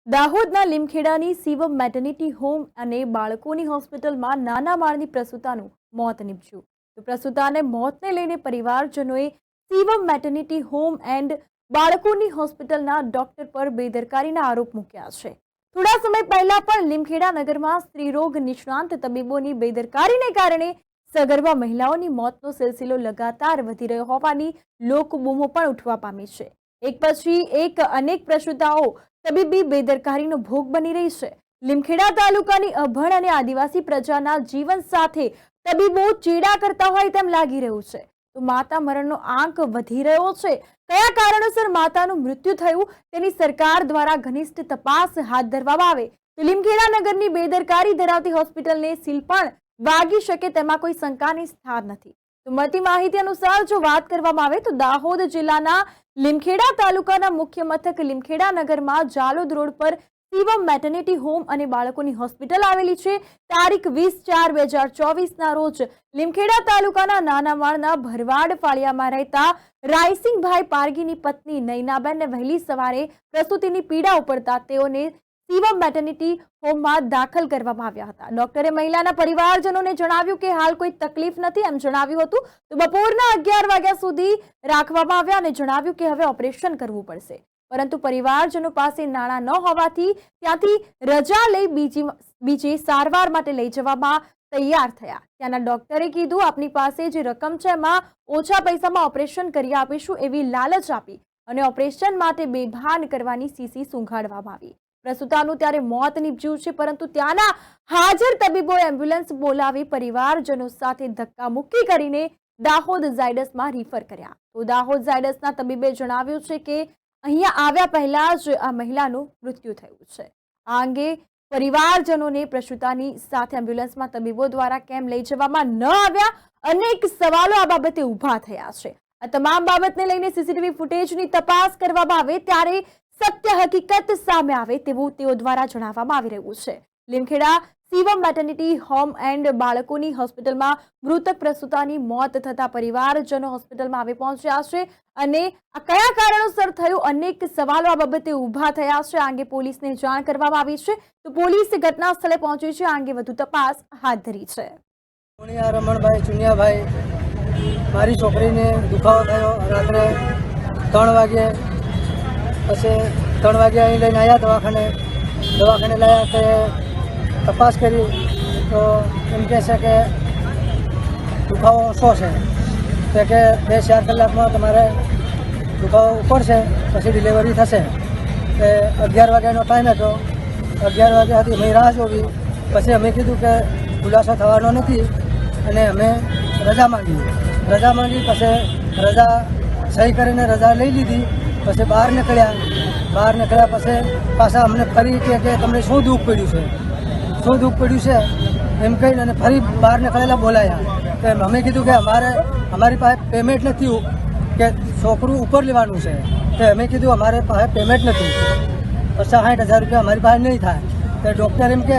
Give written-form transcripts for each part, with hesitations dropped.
દાહોદના લીમખેડાની Shivam maternity home અને બાળકોની હોસ્પિટલમાં નાના માળની પ્રસૂતાનું મોત નીપજ્યું. તો પ્રસૂતાને મોતને લઈને પરિવારજનોએ શિવમ મેટર્નિટી હોમ એન્ડ બાળકોની હોસ્પિટલના ડોક્ટર પર બેદરકારીના આરોપ મૂક્યા છે. થોડા સમય પહેલા પણ લીમખેડા નગરમાં સ્ત્રીરોગ નિષ્ણાંત તબીબોની બેદરકારીને કારણે સગર્ભા મહિલાઓની મોતનો સિલસિલો લગાતાર વધી રહ્યો હોવાની લોકબૂમો પણ ઉઠવા પામી છે. એક પછી એક અનેક પ્રસૂતાઓ તબીબી બેદરકારીનો ભોગ બની રહી છે. લીમખેડા તાલુકાની અભણ અને આદિવાસી પ્રજાના જીવન સાથે તબીબો ચેડા કરતા હોય તેમ લાગી રહ્યું છે. તો માતા મરણનો આંક વધી રહ્યો છે. કયા કારણોસર માતાનું મૃત્યુ થયું તેની સરકાર દ્વારા ઘનિષ્ઠ તપાસ હાથ ધરવામાં આવે તો લીમખેડા નગરની બેદરકારી ધરાવતી હોસ્પિટલને સીલ પણ વાગી શકે તેમાં કોઈ શંકાની સ્થાન નથી. તો મળતી માહિતી અનુસાર જો વાત કરવામાં આવે તો દાહોદ જિલ્લાના લીમખેડા તાલુકાના મુખ્ય મથક લીમખેડા નગરમાં જાલોદ રોડ પર શિવમ મેટર્નિટી હોમ અને બાળકોની હોસ્પિટલ આવેલી છે. તારીખ 20/4/2024 રોજ લીમખેડા તાલુકાના નાના માળના ભરવાડ ફાળિયામાં રહેતા રાયસિંગભાઈ પારગીની પત્ની નૈનાબેનને વહેલી સવારે પ્રસૂતિની પીડા ઉપડતા તેઓને શિવમ મેટર્નિટી હોમમાં દાખલ કરવામાં આવ્યા હતા. ડોક્ટરે મહિલાના પરિવારજનોને જણાવ્યું કે હાલ કોઈ તકલીફ નથી એમ જણાવ્યું હતું. તો બપોરના 11 વાગ્યા સુધી રાખવામાં આવ્યા અને જણાવ્યું કે હવે ઓપરેશન કરવું પડશે. પરંતુ પરિવારજનો પાસે નાણાં ન હોવાથી ત્યાંથી રજા લઈ બીજી સારવાર માટે લઈ જવામાં તૈયાર થયા. ત્યાંના ડોક્ટરે કીધું આપની પાસે જે રકમ છે એમાં ઓછા પૈસામાં ઓપરેશન કરી આપીશું એવી લાલચ આપી અને ઓપરેશન માટે બેભાન કરવાની સીસી સૂંઘાડવામાં આવી. પ્રસૂતાનું ત્યારે મોત નીપજ્યું છે, પરંતુ ત્યાંના હાજર તબીબોએ એમ્બ્યુલન્સ બોલાવી પરિવારજનો સાથે ધક્કામુક્કી કરીને દાહોદ ઝાયડસમાં રિફર કર્યા. તો દાહોદ ઝાયડસના તબીબે જણાવ્યું છે કે અહીંયા આવ્યા પહેલા જ આ મહિલાનું મૃત્યુ થયું છે. આ અંગે પરિવારજનોને પ્રસૂતાની સાથે એમ્બ્યુલન્સમાં તબીબો દ્વારા કેમ લઈ જવામાં ન આવ્યા અનેક સવાલો આ બાબતે ઊભા થયા છે. આ તમામ બાબતને લઈને સીસીટીવી ફૂટેજની તપાસ કરવામાં આવે ત્યારે સત્ય હકીકત સામે આવે તેવું તેઓ દ્વારા જણાવવામાં આવી રહ્યું છે. Limkheda Shivam maternity home and બાળકોની હોસ્પિટલમાં મૃતક પ્રસૂતાની મોત થતા પરિવારજનો હોસ્પિટલમાં આવી પહોંચ્યા છે અને આ કયા કારણોસર થયું અનેક સવાલો આ બાબતે ઊભા થયા છે. આ અંગે પોલીસને જાણ કરવામાં આવી છે. તો પોલીસ ઘટના સ્થળે પહોંચી છે. આ અંગે વધુ તપાસ હાથ ધરી છે. રમણભાઈ ચુનિયાભાઈ, મારી છોકરીને દુખાવો થયો રાત્રે 3 વાગે. પછી 3 વાગે અહીં લઈને આવ્યા દવાખાને લાવ્યા કે તપાસ કરી તો એમ કહે છે કે દુખાવો ઓછો છે. તો કે 2-4 કલાકમાં તમારે દુખાવો ઉપડશે પછી ડિલિવરી થશે. એ 11 વાગ્યાનો ટાઈમ હતો. 11 વાગ્યા હતી અમે રાહ જોવી. પછી અમે કીધું કે ખુલાસો થવાનો નથી અને અમે રજા માંગી. પછી રજા સહી કરીને રજા લઈ લીધી. પછી બહાર નીકળ્યા પછી પાછા અમને ફરી કે તમને શું દુઃખ પડ્યું છે એમ કહીને અને ફરી બહાર નીકળેલા બોલાયા. તો અમે કીધું કે અમારી પાસે પેમેન્ટ નથી કે છોકરું ઉપર લેવાનું છે. તો અમે કીધું અમારી પાસે પેમેન્ટ નથી, 60,000 રૂપિયા અમારી પાસે નહીં થાય. તો ડૉક્ટર એમ કે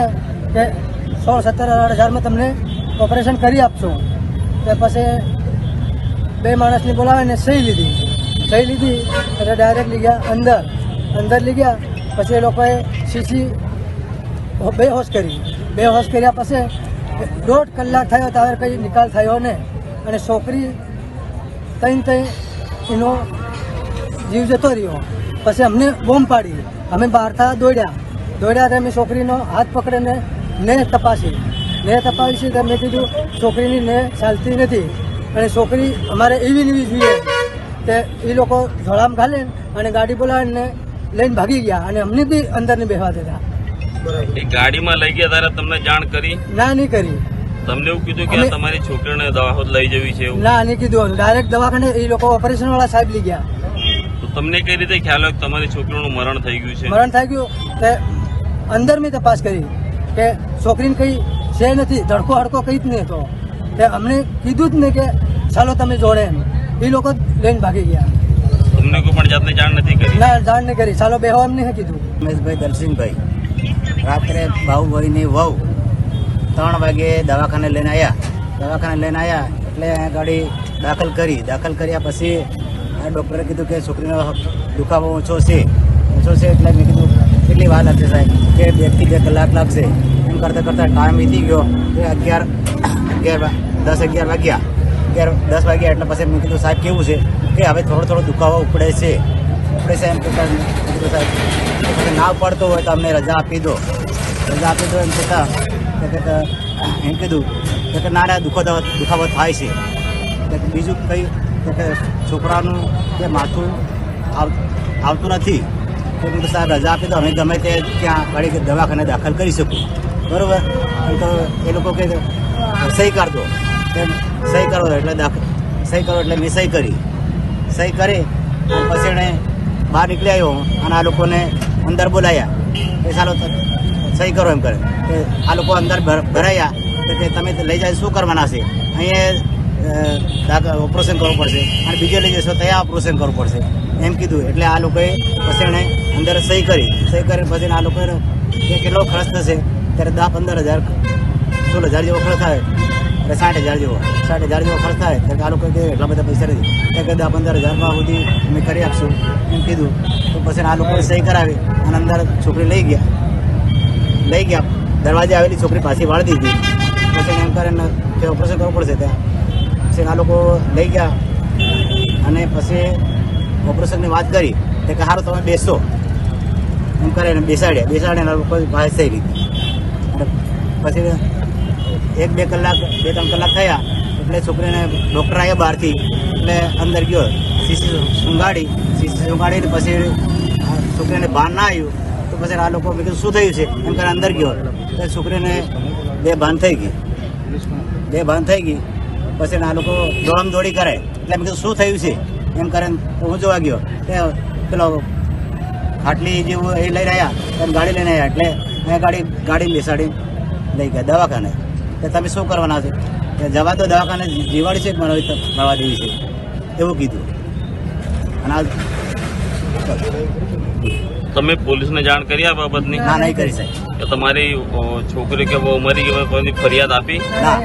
16-17,000 તમને ઓપરેશન કરી આપશો. તો પછી 2 માણસને બોલાવીને સહી લીધી એટલે ડાયરેક્ટ લઈ ગયા અંદર લઈ ગયા. પછી એ લોકોએ સીસી બેહોશ કર્યા. પછી 1.5 કલાક થયો ત્યારે કંઈ નિકાલ થયો ને અને છોકરી તઈ એનો જીવ જતો રહ્યો. પછી અમને બોમ્બ પાડી. અમે બહારથી દોડ્યા અમે છોકરીનો હાથ પકડીને ને તપાસી તો મેં કીધું છોકરીની ને ચાલતી નથી અને છોકરી અમારે એવી જોઈએ. તે એ લોકો ઝોળામાં ઘાલે અને ગાડી બોલાવીને લઈને ભાગી ગયા અને અમને બી અંદર નહીં બેસવા દેતા. એ ગાડીમાં લઈ ગયા ત્યારે તમને જાણ કરી? ના, નહીં કરી. તમને એવું કીધું કે તમારી છોકરીને દાહોદ લઈ જવી છે? ના, નહીં કીધું. ડાયરેક્ટ દવાખાને એ લોકો ઓપરેશન વાળા સાહેબ લઈ ગયા. તો તમને કઈ રીતે ખ્યાલ હોય કે તમારી છોકરીનું મરણ થઈ ગયું છે? મરણ થઈ ગયું તે અંદર મેં તપાસ કરી કે છોકરીને કઈ છે નથી, ધડકો હડકો કઈ જ નહીં હતો. તે અમને કીધું જ નહીં કે ચાલો તમે જોડે એમ. એ લોકો લઈને ભાગી ગયા. તમને કોઈ પણ જાતની જાણ નથી કરી? ના, જાણ નહીં કરી. ચાલો બેહો એમ નહીં કીધું. રમેશભાઈ દલસિંહભાઈ રાત્રે ભાઉભાઈની વહુ 3 વાગે દવાખાને લઈને આવ્યા એટલે ગાડી દાખલ કર્યા. પછી ડૉક્ટરે કીધું કે છોકરીનો દુખાવો ઓછો છે એટલે મેં કીધું એટલી વાર લાગશે સાહેબ કે 2 થી 2 કલાક લાગશે. એમ કરતાં કરતાં ટાઈમ વીતી ગયો કે 10 વાગ્યા 10 વાગ્યા એટલે પછી મેં કીધું સાહેબ કેવું છે કે હવે થોડો દુખાવો ઉપડે છે એમ કહેતા મેં કીધું સાહેબ કે પછી ના પડતો હોય તો અમને રજા આપી દો એમ કહેતા એમ કીધું કે ના દુખાવો થાય છે. કે બીજું કંઈ કે છોકરાનું કે માથું આવતું નથી. તો કીધું સાહેબ રજા આપી દો, અમે ગમે તે ત્યાં ગાડી દવાખાને દાખલ કરી શકું. બરાબર. તો એ લોકો કે સહી કર દો, સહી કરો એટલે મેં સહી કરી અને પછી એણે બહાર નીકળી આવ્યો અને આ લોકોને અંદર બોલાયા કે ચાલો સહી કરો એમ કરે. કે આ લોકો અંદર ભરાયા કે તમે લઈ જાય શું કરવાના છે, અહીંયા ઓપરેશન કરવું પડશે અને બીજે લઈ જશો ત્યાં ઓપરેશન કરવું પડશે એમ કીધું. એટલે આ લોકોએ પછી એણે અંદર સહી કરી પછી આ લોકોએ કેટલો ખર્ચ થશે ત્યારે 10-15 હજાર 16 હજાર જેવો ખર્ચ થાય એટલે 60 હજાર જેવો ખર્ચ થાય ત્યારે આ લોકોએ એટલા બધા પૈસા નથી કે 10-15 હજારમાં સુધી અમે કરી આપશું એમ કીધું. તો પછી આ લોકોએ સહી કરાવી અને અંદર છોકરી લઈ ગયા દરવાજે આવેલી છોકરી પાછી વાળી દીધી. પછી એમ કરીને કે ઓપરેશન કરવું પડશે ત્યાં પછી આ લોકો લઈ ગયા અને પછી ઓપરેશનની વાત કરી કે સારું તમે બેસો એમ કરીને બેસાડ્યા લોકો પાસે થઈ લીધી. અને પછી 1-2 કલાક 2-3 કલાક થયા એટલે છોકરીને ડૉક્ટર આવ્યા બહારથી એટલે અંદર ગયો સીસી સુંગાડીને પછી છોકરીને ભાન ના આવ્યું. તો પછી આ લોકો મેં કીધું શું થયું છે એમ કરીને અંદર ગયો તો છોકરીને બેભાન થઈ ગઈ. પછી આ લોકો દોડી કરે એટલે મેં કીધું શું થયું છે એમ કરીને હું જોવા ગયો કે પેલો ખાટલી જેવું એ લઈને આવ્યા એમ ગાડી લઈને આવ્યા એટલે મેં ગાડી બેસાડી લઈ ગયા દવાખાને. કે તમે શું કરવાના છે કે જવા દો દવાખાને જીવાડી છે મળવા દેવી છે એવું કીધું. અને તમે પોલીસને જાણ કરી આ બાબતની? ના નહીં કરી સાહેબ. કે તમારી છોકરી કે બહુ મરી ગઈ કોઈ ફરિયાદ આપી? ના